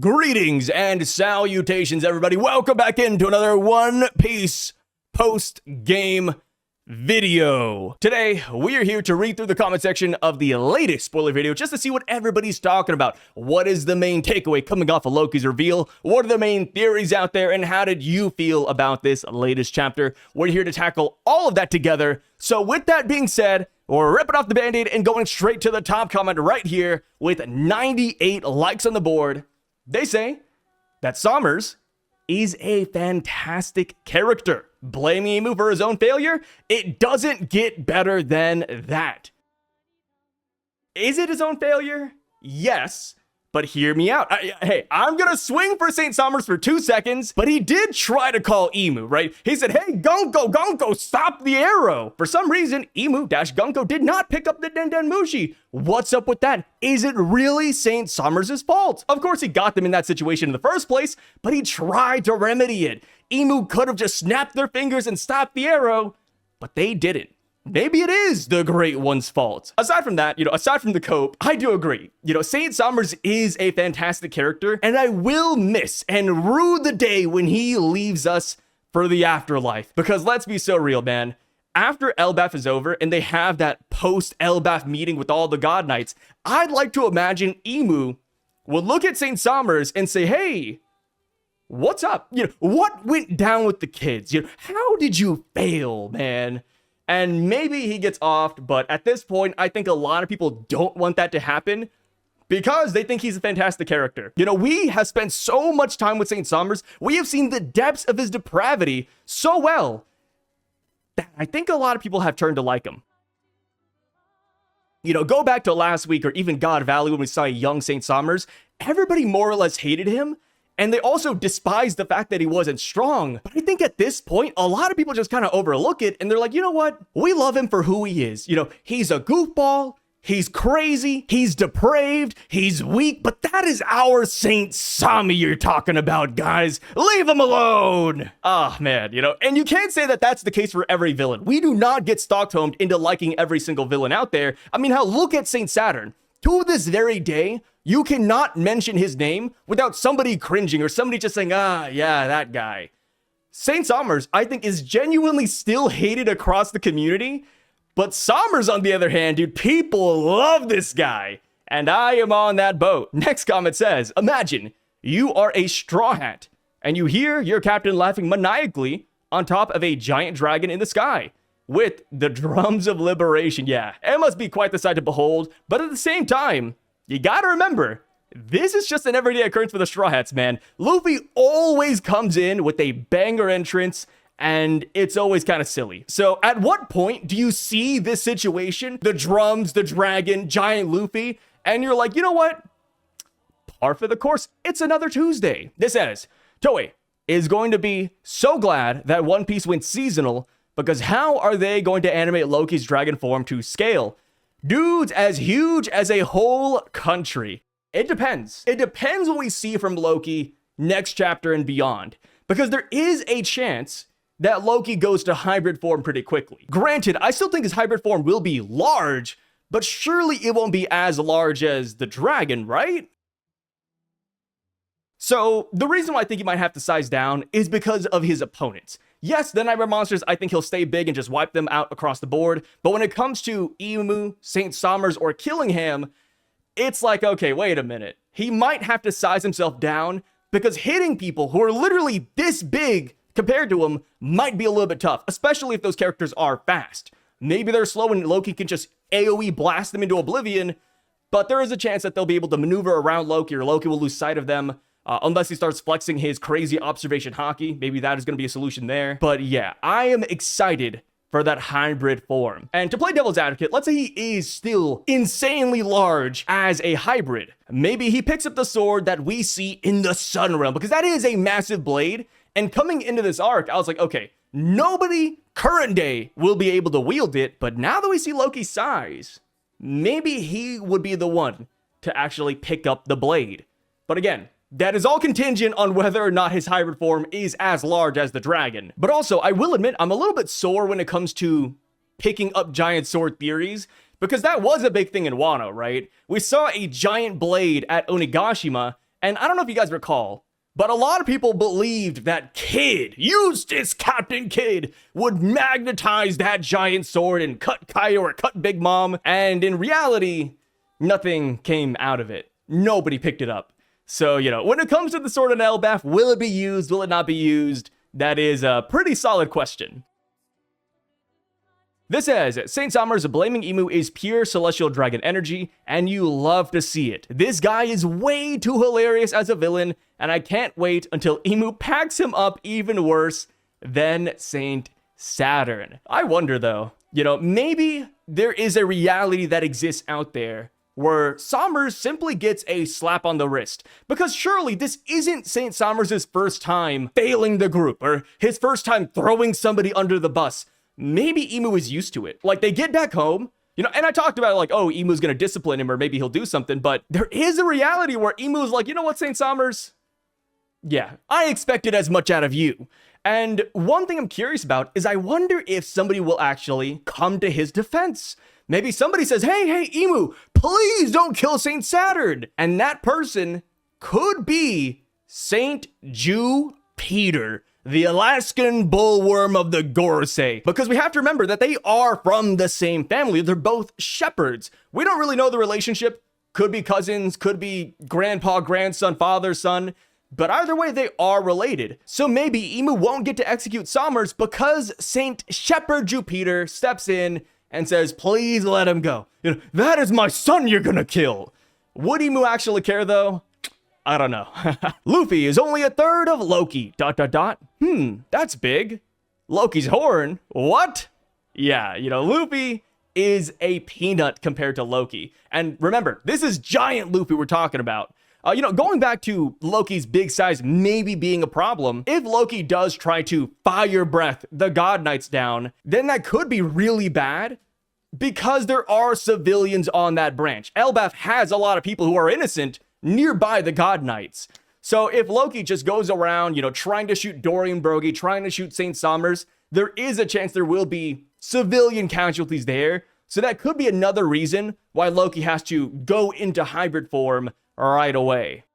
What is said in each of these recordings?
Greetings and salutations, everybody. Welcome back into another One Piece post-game video. Today, we are here to read through the comment section of the latest spoiler video just to see what everybody's talking about. What is the main takeaway coming off of Loki's reveal? What are the main theories out there? And how did you feel about this latest chapter? We're here to tackle all of that together. So with that being said, we're ripping off the band-aid and going straight to the top comment right here with 98 likes on the board. They say that SOMMERS is a fantastic character. Blaming Imu for his own failure? It doesn't get better than that. Is it his own failure? Yes. But hear me out. Hey, I'm gonna swing for Saint Sommers for 2 seconds, but he did try to call Imu, right? He said, hey, Gonko, stop the arrow. For some reason, Imu-Gonko did not pick up the Dendenmushi. What's up with that? Is it really Saint Sommers' fault? Of course, he got them in that situation in the first place, but he tried to remedy it. Imu could have just snapped their fingers and stopped the arrow, but they didn't. Maybe it is the Great One's fault. Aside from that, aside from the cope, I do agree. Saint Sommers is a fantastic character, and I will miss and rue the day when he leaves us for the afterlife. Because let's be so real, man. After Elbaph is over and they have that post-Elbaph meeting with all the God Knights, I'd like to imagine Imu would look at Saint Sommers and say, hey, what's up? What went down with the kids? How did you fail, man? And maybe he gets offed, but at this point, I think a lot of people don't want that to happen because they think he's a fantastic character. We have spent so much time with Saint Sommers. We have seen the depths of his depravity so well that I think a lot of people have turned to like him. Go back to last week or even God Valley when we saw a young Saint Sommers. Everybody more or less hated him. And they also despised the fact that he wasn't strong. But I think at this point, a lot of people just kind of overlook it. And they're like, you know what? We love him for who he is. He's a goofball. He's crazy. He's depraved. He's weak. But that is our Saint Sommer you're talking about, guys. Leave him alone. Ah, man, and you can't say that that's the case for every villain. We do not get Stockholmed into liking every single villain out there. I mean, look at Saint Saturn. To this very day, you cannot mention his name without somebody cringing or somebody just saying, yeah, that guy. Saint Sommers, I think, is genuinely still hated across the community. But Sommers, on the other hand, dude, people love this guy. And I am on that boat. Next comment says, imagine you are a straw hat and you hear your captain laughing maniacally on top of a giant dragon in the sky with the drums of liberation. Yeah, it must be quite the sight to behold. But at the same time, you gotta remember, this is just an everyday occurrence for the Straw Hats, man. Luffy always comes in with a banger entrance, and it's always kind of silly. So at what point do you see this situation, the drums, the dragon, giant Luffy, and you're like, you know what? Par for the course, it's another Tuesday. This says, Toei is going to be so glad that One Piece went seasonal, because how are they going to animate Loki's dragon form to scale? Dudes as huge as a whole country. It depends. It depends what we see from Loki next chapter and beyond. Because there is a chance that Loki goes to hybrid form pretty quickly. Granted, I still think his hybrid form will be large, but surely it won't be as large as the dragon, right? So the reason why I think he might have to size down is because of his opponents. Yes, the Nightmare Monsters, I think he'll stay big and just wipe them out across the board. But when it comes to Imu, Saint Sommers, or Killingham, it's like, okay, wait a minute. He might have to size himself down because hitting people who are literally this big compared to him might be a little bit tough, especially if those characters are fast. Maybe they're slow and Loki can just AoE blast them into oblivion, but there is a chance that they'll be able to maneuver around Loki or Loki will lose sight of them. Unless he starts flexing his crazy observation hockey. Maybe that is going to be a solution there. But yeah, I am excited for that hybrid form. And to play devil's advocate, let's say he is still insanely large as a hybrid. Maybe he picks up the sword that we see in the Sun Realm, because that is a massive blade. And coming into this arc, I was like, okay, nobody current day will be able to wield it. But now that we see Loki's size, maybe he would be the one to actually pick up the blade. But again, that is all contingent on whether or not his hybrid form is as large as the dragon. But also, I will admit, I'm a little bit sore when it comes to picking up giant sword theories, because that was a big thing in Wano, right? We saw a giant blade at Onigashima, And I don't know if you guys recall, but a lot of people believed that Kidd, Eustace Captain Kidd, would magnetize that giant sword and cut Kaido or cut Big Mom. And in reality, nothing came out of it. Nobody picked it up. So, when it comes to the sword in Elbaph, will it be used? Will it not be used? That is a pretty solid question. This says, Saint Sommer's blaming Emu is pure celestial dragon energy, and you love to see it. This guy is way too hilarious as a villain, and I can't wait until Emu packs him up even worse than Saint Saturn. I wonder though, maybe there is a reality that exists out there where Sommers simply gets a slap on the wrist. Because surely this isn't Saint Sommers' first time failing the group, or his first time throwing somebody under the bus. Maybe Emu is used to it. Like, they get back home, and I talked about, like, oh, Emu's gonna discipline him, or maybe he'll do something, but there is a reality where Emu's like, you know what, Saint Sommers? Yeah, I expected as much out of you. And one thing I'm curious about is I wonder if somebody will actually come to his defense. Maybe somebody says, hey, Emu, please don't kill Saint Saturn. And that person could be Saint Jupiter, the Alaskan bullworm of the Gorsei. Because we have to remember that they are from the same family. They're both shepherds. We don't really know the relationship. Could be cousins, could be grandpa, grandson, father, son. But either way, they are related. So maybe Emu won't get to execute Sommers because Saint Shepherd Jupiter steps in and says, please let him go. That is my son you're gonna kill. Would Emu actually care though? I don't know. Luffy is only a third of Loki, ... That's big. Loki's horn? What? Yeah, Luffy is a peanut compared to Loki. And remember, this is giant Luffy we're talking about. Going back to Loki's big size maybe being a problem, if Loki does try to fire breath the God Knights down, then that could be really bad because there are civilians on that branch. Elbaph has a lot of people who are innocent nearby the God Knights. So if Loki just goes around, trying to shoot Dorian Broggy, trying to shoot Saint Sommers, there is a chance there will be civilian casualties there. So that could be another reason why Loki has to go into hybrid form right away.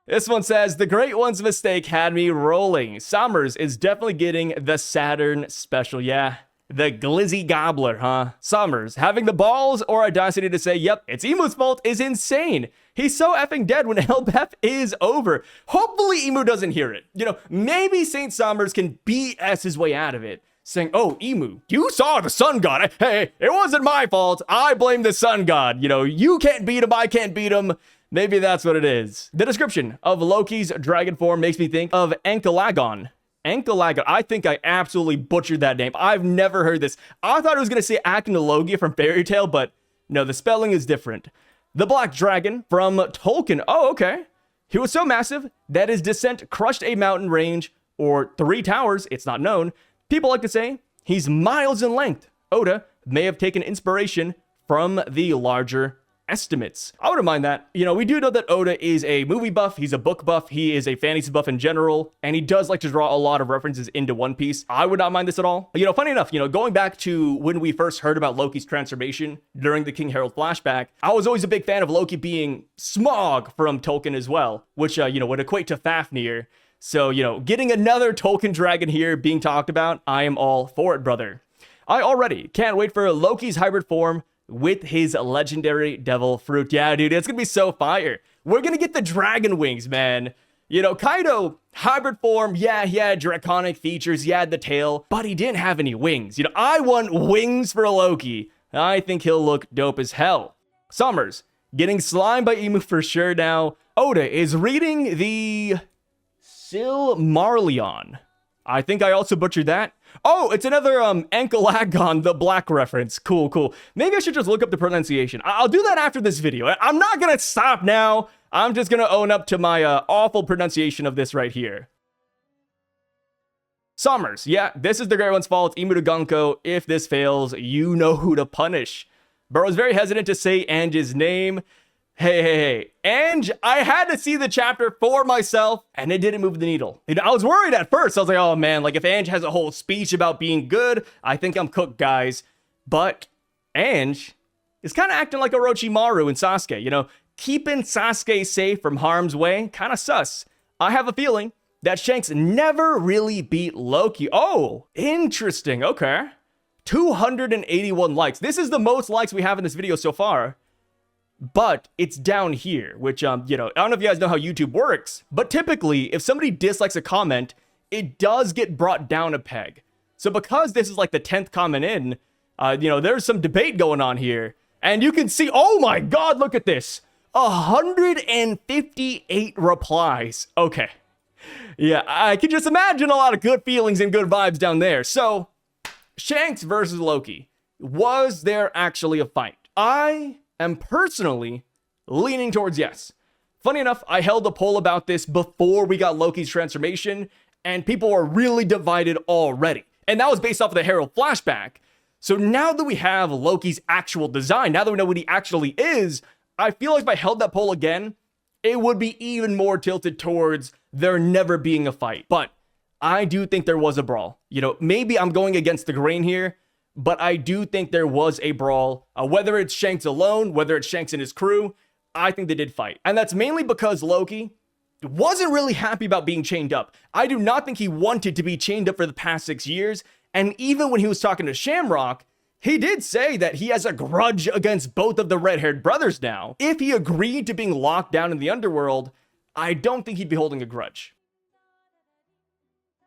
This one says, the Great One's mistake had me rolling. Sommers is definitely getting the Saturn special. Yeah, the glizzy gobbler, huh? Sommers, having the balls or audacity to say, yep, it's Emu's fault is insane. He's so effing dead when Elbaph is over. Hopefully Emu doesn't hear it. Maybe Saint Sommers can BS his way out of it, saying, oh, Emu, you saw the sun god. Hey, it wasn't my fault. I blame the sun god. You can't beat him. I can't beat him. Maybe that's what it is. The description of Loki's dragon form makes me think of Ankalagon. Ankalagon. I think I absolutely butchered that name. I've never heard this. I thought it was going to say Aknologia from Fairy Tail, but no, the spelling is different. The Black Dragon from Tolkien. Oh, okay. He was so massive that his descent crushed a mountain range or 3 towers. It's not known. People like to say he's miles in length. Oda may have taken inspiration from the larger estimates. I wouldn't mind that. We do know that Oda is a movie buff, he's a book buff, he is a fantasy buff in general, and he does like to draw a lot of references into One Piece. I would not mind this at all. Funny enough, going back to when we first heard about Loki's transformation during the King Harold flashback, I was always a big fan of Loki being Smaug from Tolkien as well, which, would equate to Fafnir. So, getting another Tolkien dragon here being talked about, I am all for it, brother. I already can't wait for Loki's hybrid form with his legendary devil fruit. Yeah, dude, it's gonna be so fire. We're gonna get the dragon wings, man. Kaido, hybrid form, yeah, he had draconic features, he had the tail, but he didn't have any wings. I want wings for Loki. I think he'll look dope as hell. Sommers, getting slimed by Emu for sure now. Oda is reading the Silmarillion. I think I also butchered that. Oh, it's another Ankalagon, the black reference. Cool. Maybe I should just look up the pronunciation. I'll do that after this video. I'm not gonna stop now. I'm just gonna own up to my awful pronunciation of this right here. Sommers, yeah, this is the Great One's fault. Emu to Gunko. If this fails, you know who to punish. Burrow's very hesitant to say Ange's name. Hey, Ange, I had to see the chapter for myself, and it didn't move the needle. I was worried at first. I was like, oh man, like if Ange has a whole speech about being good, I think I'm cooked, guys. But Ange is kind of acting like Orochimaru and Sasuke, keeping Sasuke safe from harm's way, kind of sus. I have a feeling that Shanks never really beat Loki. Oh, interesting. Okay. 281 likes. This is the most likes we have in this video so far. But it's down here, which, I don't know if you guys know how YouTube works, but typically, if somebody dislikes a comment, it does get brought down a peg. So because this is like the 10th comment in, there's some debate going on here. And you can see, oh my God, look at this. 158 replies. Okay. Yeah, I can just imagine a lot of good feelings and good vibes down there. So, Shanks versus Loki. Was there actually a fight? I am personally leaning towards yes. Funny enough, I held a poll about this before we got Loki's transformation, and people were really divided already. And that was based off of the Herald flashback. So now that we have Loki's actual design, now that we know what he actually is, I feel like if I held that poll again, it would be even more tilted towards there never being a fight. But I do think there was a brawl. Maybe I'm going against the grain here, but I do think there was a brawl. Whether it's Shanks alone, whether it's Shanks and his crew, I think they did fight. And that's mainly because Loki wasn't really happy about being chained up. I do not think he wanted to be chained up for the past 6 years. And even when he was talking to Shamrock, he did say that he has a grudge against both of the red-haired brothers now. If he agreed to being locked down in the underworld, I don't think he'd be holding a grudge.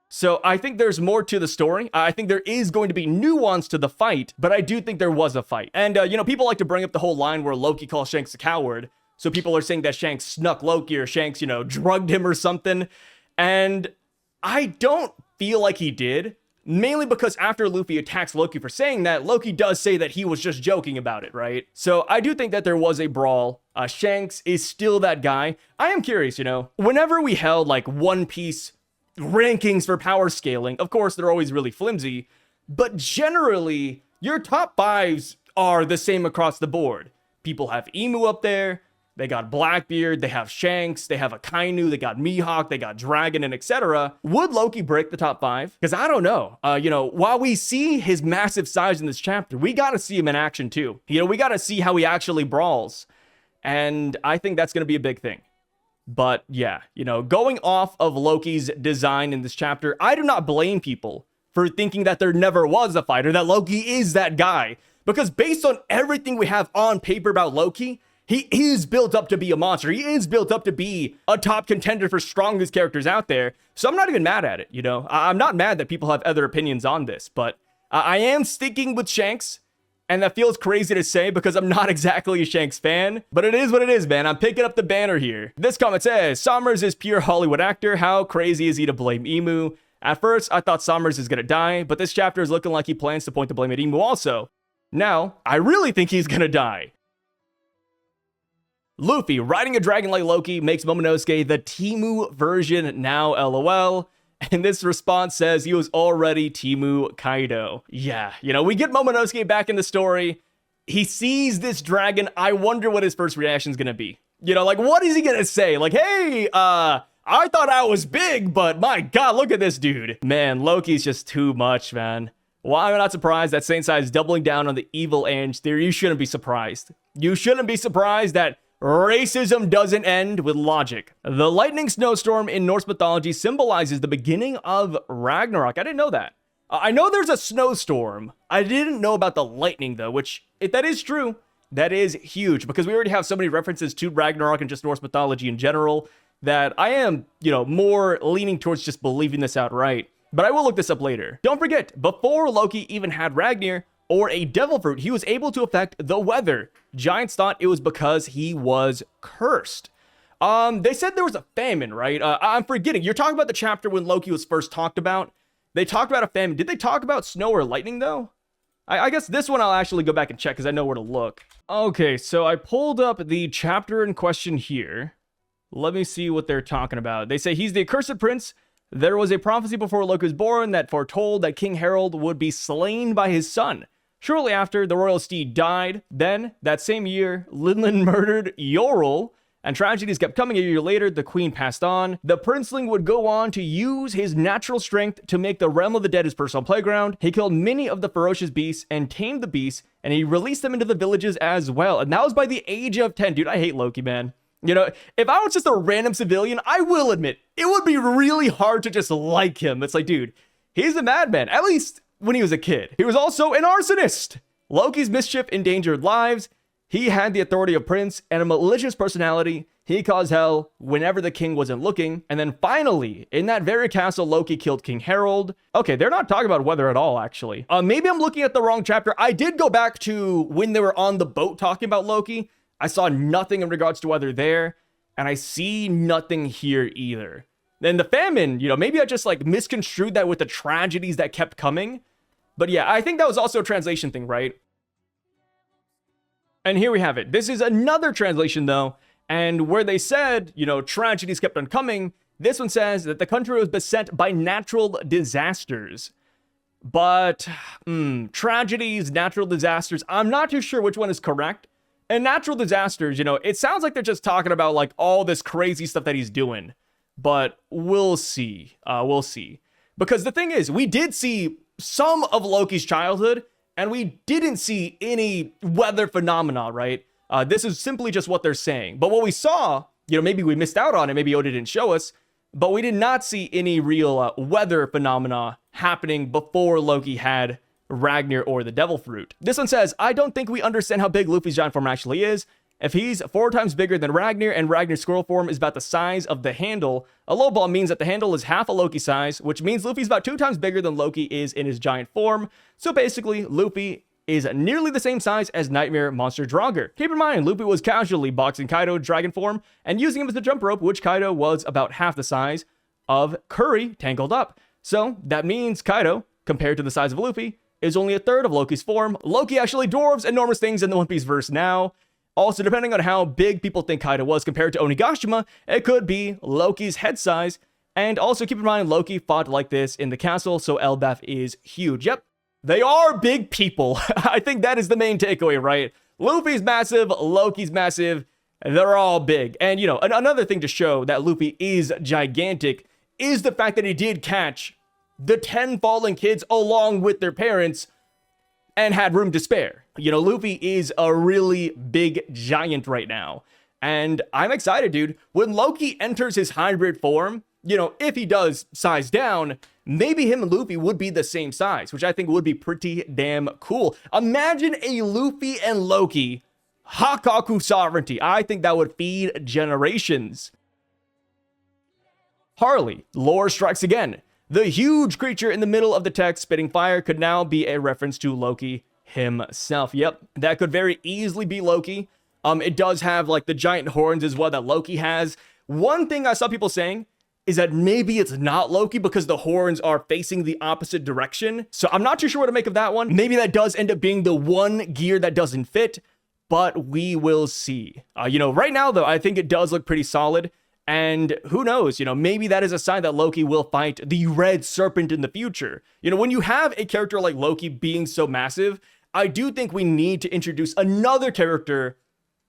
So I think there's more to the story. I think there is going to be nuance to the fight, but I do think there was a fight. And, people like to bring up the whole line where Loki calls Shanks a coward. So people are saying that Shanks snuck Loki or Shanks, drugged him or something. And I don't feel like he did. Mainly because after Luffy attacks Loki for saying that, Loki does say that he was just joking about it, right? So I do think that there was a brawl. Shanks is still that guy. I am curious, whenever we held like One Piece rankings for power scaling, of course, they're always really flimsy, but generally, your top fives are the same across the board. People have Emu up there. They got Blackbeard, they have Shanks, they have Akainu, they got Mihawk, they got Dragon, and etc. Would Loki break the top 5? Because I don't know. While we see his massive size in this chapter, we got to see him in action too. We got to see how he actually brawls. And I think that's going to be a big thing. But yeah, going off of Loki's design in this chapter, I do not blame people for thinking that there never was a fight or that Loki is that guy. Because based on everything we have on paper about Loki, he is built up to be a monster. He is built up to be a top contender for strongest characters out there. So I'm not even mad at it, I'm not mad that people have other opinions on this, but I am sticking with Shanks. And that feels crazy to say because I'm not exactly a Shanks fan, but it is what it is, man. I'm picking up the banner here. This comment says, Sommers is pure Hollywood actor. How crazy is he to blame Emu? At first, I thought Sommers is gonna die, but this chapter is looking like he plans to point the blame at Emu also. Now, I really think he's gonna die. Luffy, riding a dragon like Loki, makes Momonosuke the Temu version now, LOL. And this response says he was already Temu Kaido. Yeah, we get Momonosuke back in the story. He sees this dragon. I wonder what his first reaction is going to be. What is he going to say? Like, hey, I thought I was big, but my God, look at this dude. Man, Loki's just too much, man. Why am I not surprised that Saint Seiya is doubling down on the evil Ange theory? You shouldn't be surprised. You shouldn't be surprised that racism doesn't end with logic. The lightning snowstorm in Norse mythology symbolizes the beginning of Ragnarok. I didn't know that. I know there's a snowstorm. I didn't know about the lightning though, which if that is true, that is huge because we already have so many references to Ragnarok and just Norse mythology in general that I am, more leaning towards just believing this outright. But I will look this up later. Don't forget, before Loki even had Ragnir, or a devil fruit, he was able to affect the weather. Giants thought it was because he was cursed. They said there was a famine, right? I'm forgetting. You're talking about the chapter when Loki was first talked about. They talked about a famine. Did they talk about snow or lightning, though? I guess this one I'll actually go back and check because I know where to look. Okay, so I pulled up the chapter in question here. Let me see what they're talking about. They say he's the accursed prince. There was a prophecy before Loki was born that foretold that King Harold would be slain by his son. Shortly after, the royal steed died. Then, that same year, Linlin murdered Yorl and tragedies kept coming. A year later, the queen passed on. The princeling would go on to use his natural strength to make the realm of the dead his personal playground. He killed many of the ferocious beasts and tamed the beasts, and he released them into the villages as well. And that was by the age of 10. Dude, I hate Loki, man. You know, if I was just a random civilian, I will admit, it would be really hard to just like him. It's like, dude, he's a madman, at least when he was a kid. He was also an arsonist. Loki's mischief endangered lives. He had the authority of prince and a malicious personality. He caused hell whenever the king wasn't looking. And then finally, in that very castle, Loki killed King Harold. Okay, they're not talking about weather at all, actually. Maybe I'm looking at the wrong chapter. I did go back to when they were on the boat talking about Loki. I saw nothing in regards to weather there, and I see nothing here either. Then the famine, you know, maybe I just like misconstrued that with the tragedies that kept coming. But yeah, I think that was also a translation thing, right? And here we have it. This is another translation, though, and where they said, you know, tragedies kept on coming, this one says that the country was beset by natural disasters. But, tragedies, natural disasters, I'm not too sure which one is correct. And natural disasters, you know, it sounds like they're just talking about, like, all this crazy stuff that he's doing. But we'll see. We'll see. Because the thing is, we did see some of Loki's childhood, and we didn't see any weather phenomena, right? This is simply just what they're saying. But what we saw, you know, maybe we missed out on it, maybe Oda didn't show us, but we did not see any real weather phenomena happening before Loki had Ragnar or the Devil Fruit. This one says, I don't think we understand how big Luffy's giant form actually is. If he's 4 times bigger than Ragnar and Ragnar's squirrel form is about the size of the handle, a low ball means that the handle is half a Loki size, which means Luffy's about 2 times bigger than Loki is in his giant form. So basically, Luffy is nearly the same size as Nightmare Monster Draugr. Keep in mind, Luffy was casually boxing Kaido dragon form and using him as a jump rope, which Kaido was about half the size of Curry tangled up. So that means Kaido, compared to the size of Luffy, is only a third of Loki's form. Loki actually dwarves enormous things in the One Piece verse now. Also, depending on how big people think Kaido was compared to Onigashima, it could be Loki's head size. And also keep in mind, Loki fought like this in the castle, so Elbaph is huge. Yep, they are big people. I think that is the main takeaway, right? Luffy's massive, Loki's massive, they're all big. And, you know, another thing to show that Luffy is gigantic is the fact that he did catch the 10 fallen kids along with their parents and had room to spare. You know, Luffy is a really big giant right now. And I'm excited, dude. When Loki enters his hybrid form, you know, if he does size down, maybe him and Luffy would be the same size, which I think would be pretty damn cool. Imagine a Luffy and Loki Hakaku sovereignty. I think that would feed generations. Harley, lore strikes again. The huge creature in the middle of the text spitting fire could now be a reference to Loki himself. Yep, that could very easily be Loki. It does have like the giant horns as well that Loki has. One thing I saw people saying is that maybe it's not Loki because the horns are facing the opposite direction. So I'm not too sure what to make of that one. Maybe that does end up being the one gear that doesn't fit, but we will see. You know, right now though, I think it does look pretty solid. And who knows, you know, maybe that is a sign that Loki will fight the Red Serpent in the future. You know, when you have a character like Loki being so massive, I do think we need to introduce another character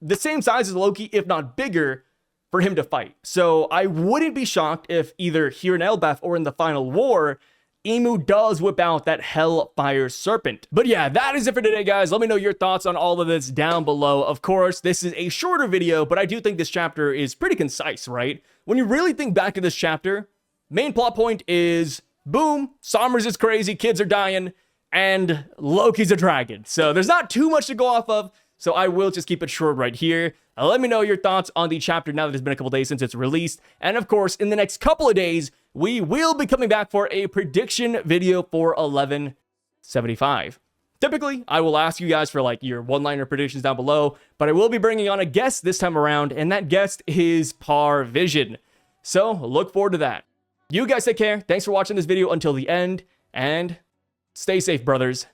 the same size as Loki, if not bigger, for him to fight. So I wouldn't be shocked if either here in Elbaph or in the final war, Emu does whip out that Hellfire Serpent. But yeah, that is it for today, guys. Let me know your thoughts on all of this down below. Of course, this is a shorter video, but I do think this chapter is pretty concise, right? When you really think back to this chapter, main plot point is, boom, Sommers is crazy, kids are dying, and Loki's a dragon. So there's not too much to go off of, so I will just keep it short right here. Let me know your thoughts on the chapter now that it's been a couple days since it's released. And of course, in the next couple of days, we will be coming back for a prediction video for 1175. Typically, I will ask you guys for like your one-liner predictions down below, but I will be bringing on a guest this time around, and that guest is Par Vision. So look forward to that. You guys take care. Thanks for watching this video until the end, and stay safe, brothers.